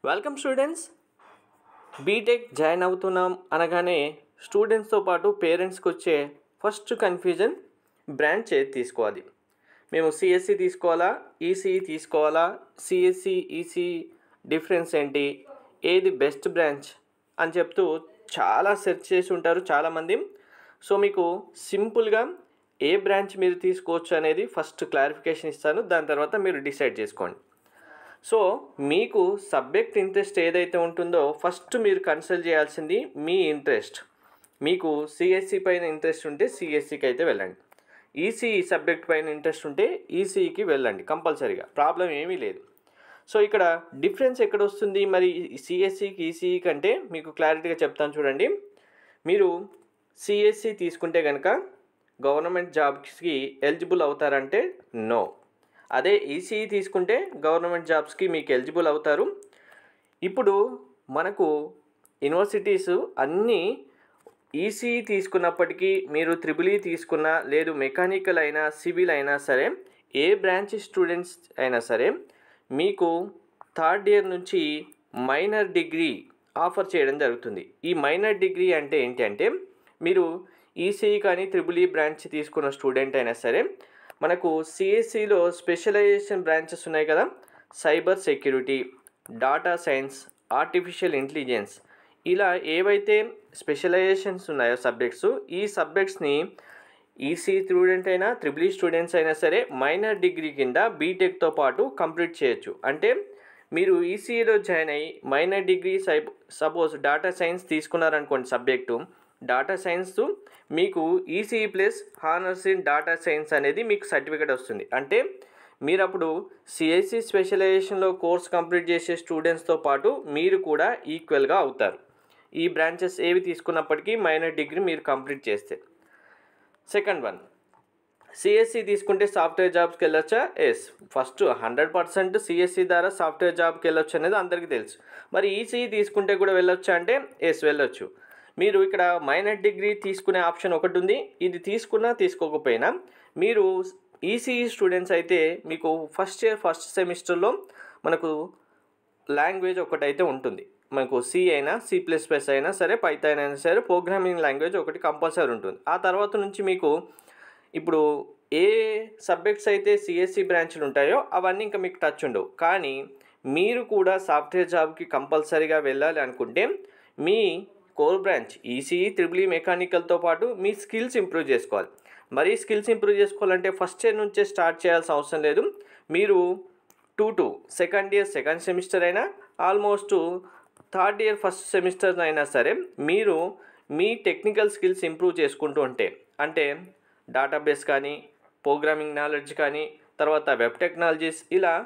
Welcome students. BTech join అవుతున్నాం అనగానే స్టూడెంట్స్తో పాటు పేరెంట్స్కి వచ్చే ఫస్ట్ కన్ఫ్యూజన్ బ్రాంచ్ ఏది తీసుకోవాలి. మేము సిఎస్సి తీసుకోవాలా, ఈసీఈ తీసుకోవాలా, సిఎస్సి ఈసీఈ డిఫరెన్స్ ఏంటి, ఏది బెస్ట్ బ్రాంచ్ అని చెప్తూ చాలా సెర్చ్ చేసి ఉంటారు చాలామంది. సో మీకు సింపుల్గా ఏ బ్రాంచ్ మీరు తీసుకోవచ్చు అనేది ఫస్ట్ క్లారిఫికేషన్ ఇస్తాను. దాని తర్వాత మీరు డిసైడ్ చేసుకోండి. సో మీకు సబ్జెక్ట్ ఇంట్రెస్ట్ ఏదైతే ఉంటుందో ఫస్ట్ మీరు కన్సల్ట్ చేయాల్సింది మీ ఇంట్రెస్ట్. మీకు సిఎస్సి పైన ఇంట్రెస్ట్ ఉంటే సిఎస్సికి అయితే వెళ్ళండి. ఈసీఈ సబ్జెక్ట్ పైన ఇంట్రెస్ట్ ఉంటే ఈసీఈకి వెళ్ళండి కంపల్సరీగా, ప్రాబ్లం ఏమీ లేదు. సో ఇక్కడ డిఫరెన్స్ ఎక్కడ వస్తుంది మరి సిఎస్సికి ఈసీఈ కంటే మీకు క్లారిటీగా చెప్తాను చూడండి. మీరు సిఎస్సి తీసుకుంటే కనుక గవర్నమెంట్ జాబ్స్కి ఎలిజిబుల్ అవుతారంటే నో. అదే ఈసీఈ తీసుకుంటే గవర్నమెంట్ జాబ్స్కి మీకు ఎలిజిబుల్ అవుతారు. ఇప్పుడు మనకు యూనివర్సిటీస్ అన్నీ ఈసీఈ తీసుకున్నప్పటికీ మీరు త్రిబుల్ తీసుకున్నా, లేదు మెకానికల్ అయినా సివిల్ అయినా సరే, ఏ బ్రాంచ్ స్టూడెంట్స్ అయినా సరే మీకు థర్డ్ ఇయర్ నుంచి మైనర్ డిగ్రీ ఆఫర్ చేయడం జరుగుతుంది. ఈ మైనర్ డిగ్రీ అంటే ఏంటి అంటే, మీరు ఈసీఈ కానీ త్రిబుల్ బ్రాంచ్ తీసుకున్న స్టూడెంట్ అయినా సరే మనకు సిఎస్సిలో స్పెషలైజేషన్ బ్రాంచెస్ ఉన్నాయి కదా, cyber security, data science, artificial intelligence, ఇలా ఏవైతే స్పెషలైజేషన్స్ ఉన్నాయో సబ్జెక్ట్స్, ఈ సబ్జెక్ట్స్ని ఈసీ స్టూడెంట్ అయినా త్రిబుల్ స్టూడెంట్స్ అయినా సరే మైనర్ డిగ్రీ కింద బీటెక్తో పాటు కంప్లీట్ చేయొచ్చు. అంటే మీరు ఈసీఈలో జాయిన్ అయ్యి minor degree suppose data science తీసుకున్నారనుకోండి సబ్జెక్టు, డాటా సైన్స్ మీకు ECE plus honours in data science అనేది మీకు సర్టిఫికేట్ వస్తుంది. అంటే మీరు అప్పుడు సిఎస్సి స్పెషలైజేషన్లో కోర్స్ కంప్లీట్ చేసే స్టూడెంట్స్తో పాటు మీరు కూడా ఈక్వల్గా అవుతారు, ఈ బ్రాంచెస్ ఏవి తీసుకున్నప్పటికీ మైనర్ డిగ్రీ మీరు కంప్లీట్ చేస్తే. సెకండ్ వన్, సిఎస్సి తీసుకుంటే సాఫ్ట్వేర్ జాబ్స్కి వెళ్ళొచ్చా? ఎస్, ఫస్ట్ 100% సిఎస్సి ద్వారా సాఫ్ట్వేర్ జాబ్కి వెళ్ళొచ్చు అనేది అందరికీ తెలుసు. మరి ఈసీఈ తీసుకుంటే కూడా వెళ్ళొచ్చా అంటే ఎస్, వెళ్ళొచ్చు. మీరు ఇక్కడ మైనర్ డిగ్రీ తీసుకునే ఆప్షన్ ఒకటి ఉంది. ఇది తీసుకున్నా తీసుకోకపోయినా మీరు ఈసీఈ స్టూడెంట్స్ అయితే మీకు ఫస్ట్ ఇయర్ ఫస్ట్ సెమిస్టర్లో మనకు లాంగ్వేజ్ ఒకటైతే ఉంటుంది. మనకు సి అయినా C++ అయినా సరే, పైథాన్ అయినా సరే, ప్రోగ్రామింగ్ లాంగ్వేజ్ ఒకటి కంపల్సరీ ఉంటుంది. ఆ తర్వాత నుంచి మీకు ఇప్పుడు ఏ సబ్జెక్ట్స్ అయితే సిఎస్సి బ్రాంచ్లు ఉంటాయో అవన్నీ ఇంకా మీకు టచ్ ఉండవు. కానీ మీరు కూడా సాఫ్ట్వేర్ జాబ్కి కంపల్సరీగా వెళ్ళాలి అనుకుంటే మీ కోర్ బ్రాంచ్ ఈసీఈ త్రిబుల్ మెకానికల్తో పాటు మీ స్కిల్స్ ఇంప్రూవ్ చేసుకోవాలి. మరి స్కిల్స్ ఇంప్రూవ్ చేసుకోవాలంటే ఫస్ట్ ఇయర్ నుంచే స్టార్ట్ చేయాల్సిన అవసరం లేదు. మీరు సెకండ్ ఇయర్ సెకండ్ సెమిస్టర్ అయినా, almost third year first semester అయినా సరే మీరు మీ టెక్నికల్ స్కిల్స్ ఇంప్రూవ్ చేసుకుంటూ ఉంటే, అంటే డేటాబేస్ కానీ, ప్రోగ్రామింగ్ నాలెడ్జ్ కానీ, తర్వాత వెబ్ టెక్నాలజీస్, ఇలా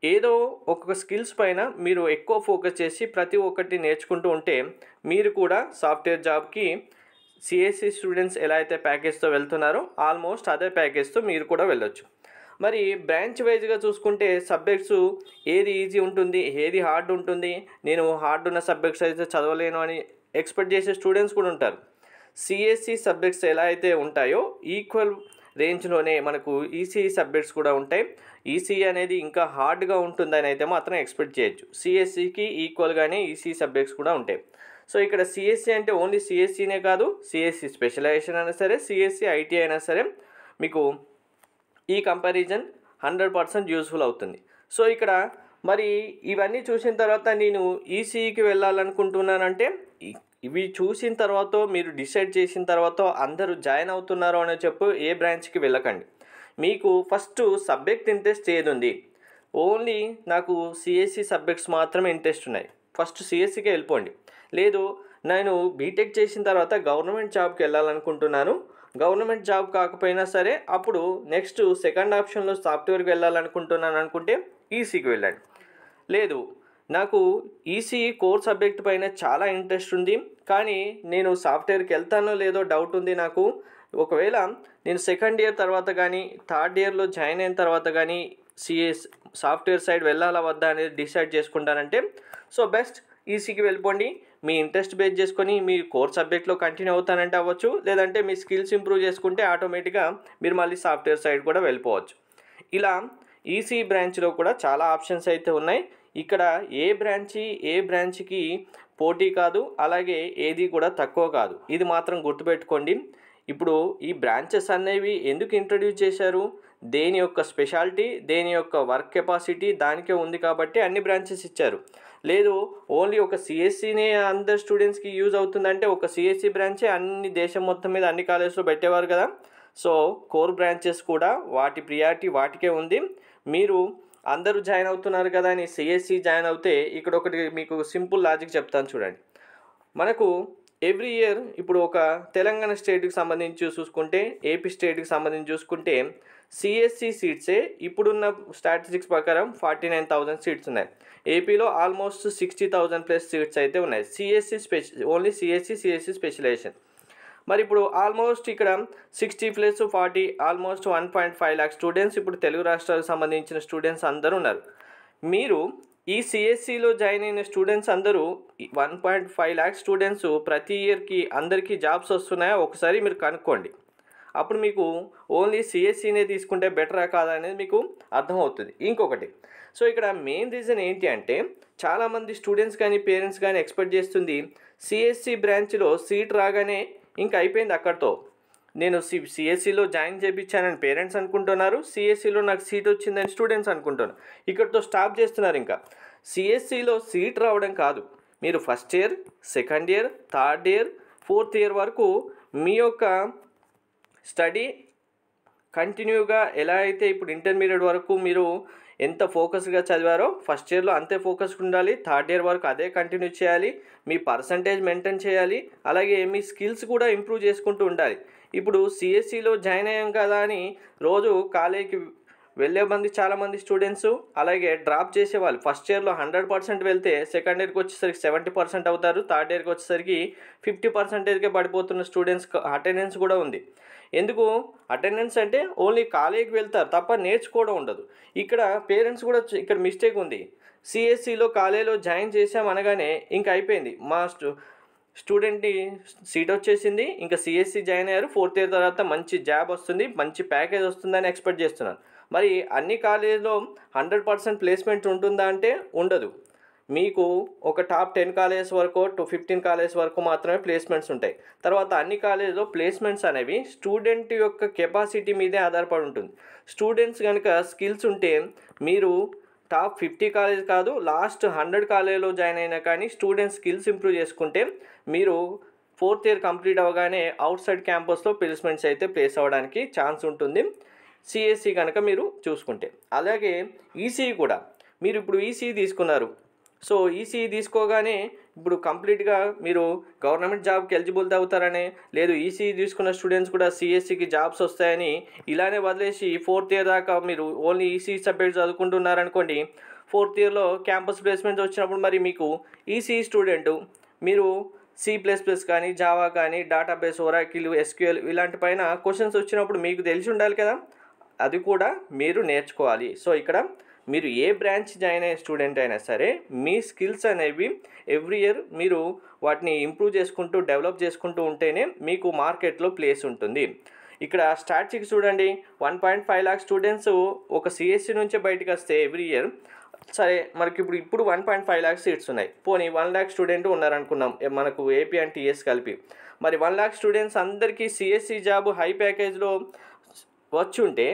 ఏదో ఒక్కొక్క స్కిల్స్ పైన మీరు ఎక్కువ ఫోకస్ చేసి ప్రతి ఒక్కటి నేర్చుకుంటూ ఉంటే మీరు కూడా సాఫ్ట్వేర్ జాబ్కి సిఎస్సి స్టూడెంట్స్ ఎలా అయితే ప్యాకేజ్తో వెళ్తున్నారో ఆల్మోస్ట్ అదే ప్యాకేజ్తో మీరు కూడా వెళ్ళొచ్చు. మరి బ్రాంచ్ వైజ్గా చూసుకుంటే సబ్జెక్ట్స్ ఏది ఈజీ ఉంటుంది, ఏది హార్డ్ ఉంటుంది, నేను హార్డ్ ఉన్న సబ్జెక్ట్స్ అయితే చదవలేను అని ఎక్స్పెక్ట్ చేసే స్టూడెంట్స్ కూడా ఉంటారు. సిఎస్సి సబ్జెక్ట్స్ ఎలా అయితే ఉంటాయో ఈక్వల్ రేంజ్లోనే మనకు ఈసీఈ సబ్జెక్ట్స్ కూడా ఉంటాయి. ఈసీఈ అనేది ఇంకా హార్డ్గా ఉంటుందని అయితే మాత్రం ఎక్స్పెక్ట్ చేయొచ్చు. సిఎస్సికి ఈక్వల్గానే ఈసీఈ సబ్జెక్ట్స్ కూడా ఉంటాయి. సో ఇక్కడ సిఎస్సి అంటే ఓన్లీ సిఎస్సినే కాదు, సిఎస్సి స్పెషలైజేషన్ అయినా సరే, సిఎస్సి ఐటీ అయినా సరే మీకు ఈ కంపారిజన్ 100% యూస్ఫుల్ అవుతుంది. సో ఇక్కడ మరి ఇవన్నీ చూసిన తర్వాత నేను ఈసీఈకి వెళ్ళాలనుకుంటున్నానంటే, ఇవి చూసిన తర్వాత మీరు డిసైడ్ చేసిన తర్వాత అందరూ జాయిన్ అవుతున్నారో అని చెప్పు ఏ బ్రాంచ్కి వెళ్ళకండి. మీకు ఫస్ట్ సబ్జెక్ట్ ఇంట్రెస్ట్ ఏది ఉంది, ఓన్లీ నాకు సిఎస్సి సబ్జెక్ట్స్ మాత్రమే ఇంట్రెస్ట్ ఉన్నాయి, ఫస్ట్ సిఎస్సికే వెళ్ళిపోండి. లేదు నేను బీటెక్ చేసిన తర్వాత గవర్నమెంట్ జాబ్కి వెళ్ళాలనుకుంటున్నాను, గవర్నమెంట్ జాబ్ కాకపోయినా సరే అప్పుడు నెక్స్ట్ సెకండ్ ఆప్షన్లో సాఫ్ట్వేర్కి వెళ్ళాలనుకుంటున్నాను అనుకుంటే ఈసీకి వెళ్ళండి. లేదు నాకు ఈసీఈ కోర్ సబ్జెక్ట్ పైన చాలా ఇంట్రెస్ట్ ఉంది, కానీ నేను సాఫ్ట్వేర్కి వెళ్తానో లేదో డౌట్ ఉంది నాకు, ఒకవేళ నేను సెకండ్ ఇయర్ తర్వాత కానీ థర్డ్ ఇయర్లో జాయిన్ అయిన తర్వాత కానీ సాఫ్ట్వేర్ సైడ్ వెళ్ళాలా వద్దా అనేది డిసైడ్ చేసుకుంటానంటే సో బెస్ట్ ఈసీకి వెళ్ళిపోండి. మీ ఇంట్రెస్ట్ బేస్ చేసుకొని మీ కోర్ సబ్జెక్ట్లో కంటిన్యూ అవుతానంటే అవ్వచ్చు, లేదంటే మీ స్కిల్స్ ఇంప్రూవ్ చేసుకుంటే ఆటోమేటిక్గా మీరు మళ్ళీ సాఫ్ట్వేర్ సైడ్ కూడా వెళ్ళిపోవచ్చు. ఇలా ఈసీ బ్రాంచ్లో కూడా చాలా ఆప్షన్స్ అయితే ఉన్నాయి. ఇక్కడ ఏ బ్రాంచ్కి పోటీ కాదు, అలాగే ఏది కూడా తక్కువ కాదు. ఇది మాత్రం గుర్తుపెట్టుకోండి. ఇప్పుడు ఈ బ్రాంచెస్ అనేవి ఎందుకు ఇంట్రడ్యూస్ చేశారు, దేని యొక్క స్పెషాలిటీ, దేని యొక్క వర్క్ కెపాసిటీ దానికే ఉంది కాబట్టి అన్ని బ్రాంచెస్ ఇచ్చారు. లేదు ఓన్లీ ఒక సిఎస్సినే అందరు స్టూడెంట్స్కి యూజ్ అవుతుందంటే ఒక సిఎస్సి బ్రాంచే అన్ని దేశం మొత్తం మీద అన్ని కాలేజ్లో పెట్టేవారు కదా. సో కోర్ బ్రాంచెస్ కూడా వాటి ప్రియారిటీ వాటికే ఉంది. మీరు అందరూ జాయిన్ అవుతున్నారు కదా అని సిఎస్సి జాయిన్ అవుతే ఇక్కడ ఒకటి మీకు సింపుల్ లాజిక్ చెప్తాను చూడండి. మనకు ఎవ్రీ ఇయర్ ఇప్పుడు ఒక తెలంగాణ స్టేట్కి సంబంధించి చూసుకుంటే, ఏపీ స్టేట్కి సంబంధించి చూసుకుంటే సిఎస్సి సీట్సే ఇప్పుడున్న స్టాటిస్టిక్స్ ప్రకారం 49,000 సీట్స్ ఉన్నాయి. ఏపీలో ఆల్మోస్ట్ 60,000 ప్లస్ సీట్స్ అయితే ఉన్నాయి సిఎస్సి ఓన్లీ సిఎస్సి స్పెషలైజేషన్. మరి ఇప్పుడు ఆల్మోస్ట్ ఇక్కడ 60 + 40 ఆల్మోస్ట్ 1.5 lakh స్టూడెంట్స్ ఇప్పుడు తెలుగు రాష్ట్రాలకు సంబంధించిన స్టూడెంట్స్ అందరూ ఉన్నారు. మీరు ఈ సిఎస్సిలో జాయిన్ అయిన స్టూడెంట్స్ అందరూ 1.5 lakh స్టూడెంట్స్ ప్రతి ఇయర్కి అందరికీ జాబ్స్ వస్తున్నాయా ఒకసారి మీరు కనుక్కోండి. అప్పుడు మీకు ఓన్లీ సిఎస్సినే తీసుకుంటే బెటరా కాదా అనేది మీకు అర్థమవుతుంది. ఇంకొకటి, సో ఇక్కడ మెయిన్ రీజన్ ఏంటి అంటే చాలామంది స్టూడెంట్స్ కానీ పేరెంట్స్ కానీ ఎక్స్పెక్ట్ చేస్తుంది సిఎస్సి బ్రాంచ్లో సీట్ రాగానే ఇంకా అయిపోయింది అక్కడితో, నేను సిఎస్సిలో జాయిన్ చేయించానని పేరెంట్స్ అనుకుంటున్నారు, సిఎస్సిలో నాకు సీట్ వచ్చిందని స్టూడెంట్స్ అనుకుంటున్నారు. ఇక్కడితో స్టాప్ చేస్తున్నారు. ఇంకా సిఎస్సిలో సీట్ రావడం కాదు, మీరు first year, second year, third year, fourth year వరకు మీ యొక్క స్టడీ కంటిన్యూగా ఎలా అయితే ఇప్పుడు ఇంటర్మీడియట్ వరకు మీరు ఎంత ఫోకస్గా చదివారో ఫస్ట్ ఇయర్లో అంతే ఫోకస్గా ఉండాలి, థర్డ్ ఇయర్ వరకు అదే కంటిన్యూ చేయాలి, మీ పర్సంటేజ్ మెయింటైన్ చేయాలి, అలాగే మీ స్కిల్స్ కూడా ఇంప్రూవ్ చేసుకుంటూ ఉండాలి. ఇప్పుడు సిఎస్సిలో జాయిన్ అయ్యాం కదా అని రోజు కాలేజీకి వెళ్ళే చాలామంది స్టూడెంట్స్ అలాగే డ్రాప్ చేసేవాళ్ళు ఫస్ట్ ఇయర్లో 100% వెళ్తే సెకండ్ ఇయర్కి వచ్చేసరికి 70% అవుతారు, థర్డ్ ఇయర్కి వచ్చేసరికి 50%కే పడిపోతున్న స్టూడెంట్స్ అటెండెన్స్ కూడా ఉంది. ఎందుకు అటెండెన్స్ అంటే ఓన్లీ కాలేజీకి వెళ్తారు తప్ప నేర్చుకోవడం ఉండదు. ఇక్కడ పేరెంట్స్ కూడా ఇక్కడ మిస్టేక్ ఉంది. సిఎస్సిలో కాలేజీలో జాయిన్ చేసామనగానే ఇంకా అయిపోయింది, మా స్టూడెంట్ని సీట్ వచ్చేసింది, ఇంకా సిఎస్సి జాయిన్ అయ్యారు, ఫోర్త్ ఇయర్ తర్వాత మంచి జాబ్ వస్తుంది, మంచి ప్యాకేజ్ వస్తుందని ఎక్స్పెక్ట్ చేస్తున్నాను. మరి అన్ని కాలేజీలో 100% ప్లేస్మెంట్ ఉంటుందా అంటే ఉండదు. మీకు ఒక టాప్ 10 కాలేజెస్ వరకు 15 కాలేజెస్ వరకు మాత్రమే ప్లేస్మెంట్స్ ఉంటాయి. తర్వాత అన్ని కాలేజీలో ప్లేస్మెంట్స్ అనేవి స్టూడెంట్ యొక్క కెపాసిటీ మీదే ఆధారపడి ఉంటుంది. స్టూడెంట్స్ కనుక స్కిల్స్ ఉంటే మీరు టాప్ 50 కాలేజ్ కాదు లాస్ట్ 100 కాలేజీలో జాయిన్ అయినా కానీ స్టూడెంట్స్ స్కిల్స్ ఇంప్రూవ్ చేసుకుంటే మీరు ఫోర్త్ ఇయర్ కంప్లీట్ అవ్వగానే అవుట్ సైడ్ క్యాంపస్లో ప్లేస్మెంట్స్ అయితే ప్లేస్ అవ్వడానికి ఛాన్స్ ఉంటుంది సిఎస్సి కనుక మీరు చూసుకుంటే. అలాగే ఈసీఈ కూడా, మీరు ఇప్పుడు ఈసీఈ తీసుకున్నారు, సో ఈసీఈ తీసుకోగానే ఇప్పుడు కంప్లీట్గా మీరు గవర్నమెంట్ జాబ్కి ఎలిజిబుల్ అవుతారని లేదు, ఈసీఈ తీసుకున్న స్టూడెంట్స్ కూడా సిఎస్సికి జాబ్స్ వస్తాయని ఇలానే వదిలేసి ఫోర్త్ ఇయర్ దాకా మీరు ఓన్లీ ఈసీఈ సబ్జెక్ట్ చదువుకుంటున్నారనుకోండి, ఫోర్త్ ఇయర్లో క్యాంపస్ ప్లేస్మెంట్స్ వచ్చినప్పుడు మరి మీకు ఈసీఈ స్టూడెంట్ మీరు C++ కానీ జావా కానీ డేటాబేస్, ఒరాకిల్, ఎస్క్యూఎల్ ఇలాంటి పైన క్వశ్చన్స్ వచ్చినప్పుడు మీకు తెలిసి ఉండాలి కదా, అది కూడా మీరు నేర్చుకోవాలి. సో ఇక్కడ మీరు ఏ బ్రాంచ్ జాయిన్ అయ్యే స్టూడెంట్ అయినా సరే మీ స్కిల్స్ అనేవి ఎవ్రీ ఇయర్ మీరు వాటిని ఇంప్రూవ్ చేసుకుంటూ డెవలప్ చేసుకుంటూ ఉంటేనే మీకు మార్కెట్లో ప్లేస్ ఉంటుంది. ఇక్కడ స్టాటిస్టిక్స్ చూడండి, 1.5 lakh స్టూడెంట్స్ ఒక సిఎస్సి నుంచే బయటకు వస్తే ఎవ్రీ ఇయర్, సరే మనకి ఇప్పుడు 1.5 lakh సీట్స్ ఉన్నాయి, పోనీ 1 lakh స్టూడెంట్ ఉన్నారనుకున్నాం మనకు ఏపీ అండ్ టీఎస్ కలిపి, మరి 1 lakh స్టూడెంట్స్ అందరికీ సిఎస్సి జాబ్ హై ప్యాకేజ్లో వచ్చి ఉంటే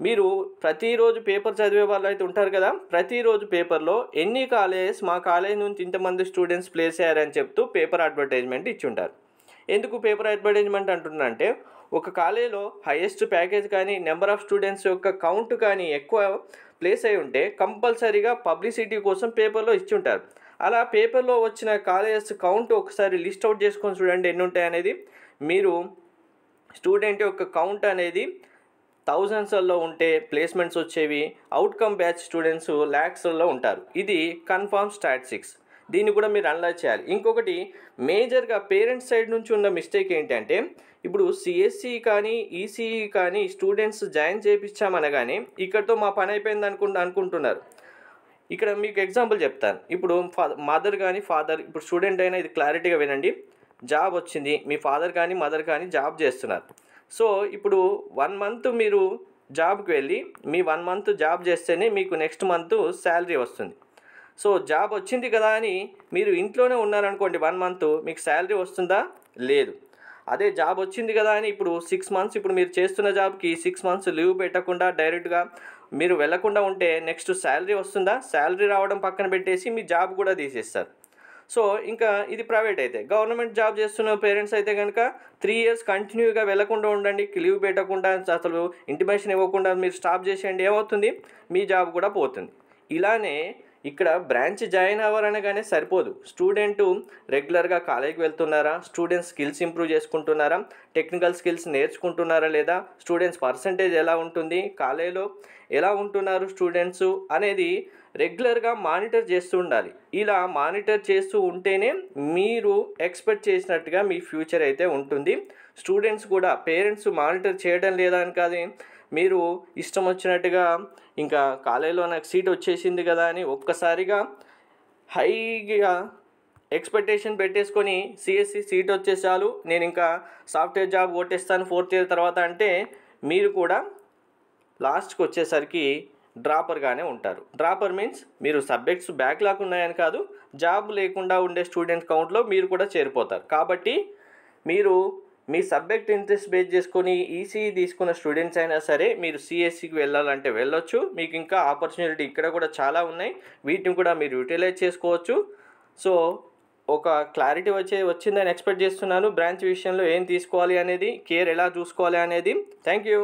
మీరు ప్రతిరోజు పేపర్ చదివే వాళ్ళు అయితే ఉంటారు కదా, ప్రతిరోజు పేపర్లో ఎన్ని కాలేజెస్ మా కాలేజ్ నుంచి ఇంతమంది స్టూడెంట్స్ ప్లేస్ అయ్యారని చెప్తూ పేపర్ అడ్వర్టైజ్మెంట్ ఇచ్చి ఉంటారు. ఎందుకు పేపర్ అడ్వర్టైజ్మెంట్ అంటున్నా అంటే ఒక కాలేజీలో హైయెస్ట్ ప్యాకేజ్ కానీ నెంబర్ ఆఫ్ స్టూడెంట్స్ యొక్క కౌంట్ కానీ ఎక్కువ ప్లేస్ అయి ఉంటే కంపల్సరీగా పబ్లిసిటీ కోసం పేపర్లో ఇచ్చి ఉంటారు. అలా పేపర్లో వచ్చిన కాలేజెస్ కౌంట్ ఒకసారి లిస్ట్ అవుట్ చేసుకొని చూడండి ఎన్ని ఉంటాయి అనేది. మీరు స్టూడెంట్ యొక్క కౌంట్ అనేది థౌజండ్స్లో ఉంటే ప్లేస్మెంట్స్ వచ్చేవి, అవుట్కమ్ బ్యాచ్ స్టూడెంట్స్ ల్యాక్స్లో ఉంటారు. ఇది కన్ఫర్మ్ స్టాటిస్టిక్స్, దీన్ని కూడా మీరు అనలైజ్ చేయాలి. ఇంకొకటి మేజర్గా పేరెంట్స్ సైడ్ నుంచి ఉన్న మిస్టేక్ ఏంటంటే ఇప్పుడు సిఎస్సి కానీ ఈసీఈ కానీ స్టూడెంట్స్ జాయిన్ చేయించామనగానే ఇక్కడితో మా పని అయిపోయింది అనుకుంటున్నారు. ఇక్కడ మీకు ఎగ్జాంపుల్ చెప్తాను. ఇప్పుడు మదర్ కానీ ఫాదర్, ఇప్పుడు స్టూడెంట్ అయినా ఇది క్లారిటీగా వినండి, జాబ్ వచ్చింది, మీ ఫాదర్ కానీ మదర్ కానీ జాబ్ చేస్తున్నారు. సో ఇప్పుడు 1 month మీరు జాబ్కి వెళ్ళి మీ 1 month జాబ్ చేస్తేనే మీకు నెక్స్ట్ మంత్ శాలరీ వస్తుంది. సో జాబ్ వచ్చింది కదా అని మీరు ఇంట్లోనే ఉన్నారనుకోండి 1 మంత్, మీకు శాలరీ వస్తుందా? లేదు. అదే జాబ్ వచ్చింది కదా అని ఇప్పుడు 6 మంత్స్, ఇప్పుడు మీరు చేస్తున్న జాబ్కి 6 మంత్స్ లీవ్ పెట్టకుండా డైరెక్ట్గా మీరు వెళ్ళకుండా ఉంటే నెక్స్ట్ శాలరీ వస్తుందా? శాలరీ రావడం పక్కన పెట్టేసి మీ జాబ్ కూడా తీసేస్తారు. సో ఇంకా ఇది ప్రైవేట్ అయితే. గవర్నమెంట్ జాబ్ చేస్తున్న పేరెంట్స్ అయితే కనుక 3 ఇయర్స్ కంటిన్యూగా వెళ్ళకుండా ఉండండి, లీవ్ పెట్టకుండా, అసలు ఇంటిమేషన్ ఇవ్వకుండా మీరు స్టాప్ చేసేయండి. ఏమవుతుంది? మీ జాబ్ కూడా పోతుంది. ఇలానే ఇక్కడ బ్రాంచ్ జాయిన్ అవ్వాలనగానే సరిపోదు. స్టూడెంటు రెగ్యులర్గా కాలేజీకి వెళ్తున్నారా, స్టూడెంట్స్ స్కిల్స్ ఇంప్రూవ్ చేసుకుంటున్నారా, టెక్నికల్ స్కిల్స్ నేర్చుకుంటున్నారా లేదా, స్టూడెంట్స్ పర్సంటేజ్ ఎలా ఉంటుంది, కాలేజీలో ఎలా ఉంటున్నారు స్టూడెంట్స్ అనేది రెగ్యులర్గా మానిటర్ చేస్తూ ఉండాలి. ఇలా మానిటర్ చేస్తూ ఉంటేనే మీరు ఎక్స్పెక్ట్ చేసినట్టుగా మీ ఫ్యూచర్ అయితే ఉంటుంది. స్టూడెంట్స్ కూడా పేరెంట్స్ మానిటర్ చేయడం లేదా అని కాదు, మీరు ఇష్టం వచ్చినట్టుగా ఇంకా కాలేజీలో నాకు సీట్ వచ్చేసింది కదా అని ఒక్కసారిగా హైగా ఎక్స్పెక్టేషన్ పెట్టేసుకొని సిఎస్సి సీట్ వచ్చే చాలు నేను ఇంకా సాఫ్ట్వేర్ జాబ్ కొట్టేస్తాను 4th ఇయర్ తర్వాత అంటే మీరు కూడా లాస్ట్కి వచ్చేసరికి డ్రాపర్గానే ఉంటారు. డ్రాపర్ మీన్స్ మీరు సబ్జెక్ట్స్ బ్యాక్లాగ్ ఉన్నాయని కాదు, జాబ్ లేకుండా ఉండే స్టూడెంట్ కౌంట్లో మీరు కూడా చేరిపోతారు. కాబట్టి మీరు మీ సబ్జెక్ట్ ఇంట్రెస్ట్ బేస్ చేసుకొని ఈసీఈ తీసుకున్న స్టూడెంట్స్ అయినా సరే మీరు సిఎస్సికి వెళ్ళాలంటే వెళ్ళొచ్చు. మీకు ఇంకా ఆపర్చునిటీ ఇక్కడ కూడా చాలా ఉన్నాయి, వీటిని కూడా మీరు యూటిలైజ్ చేసుకోవచ్చు. సో ఒక క్లారిటీ వచ్చిందని ఎక్స్పెక్ట్ చేస్తున్నాను. బ్రాంచ్ విషయంలో ఏం తీసుకోవాలి అనేది, కేర్ ఎలా చూసుకోవాలి అనేది. Thank you.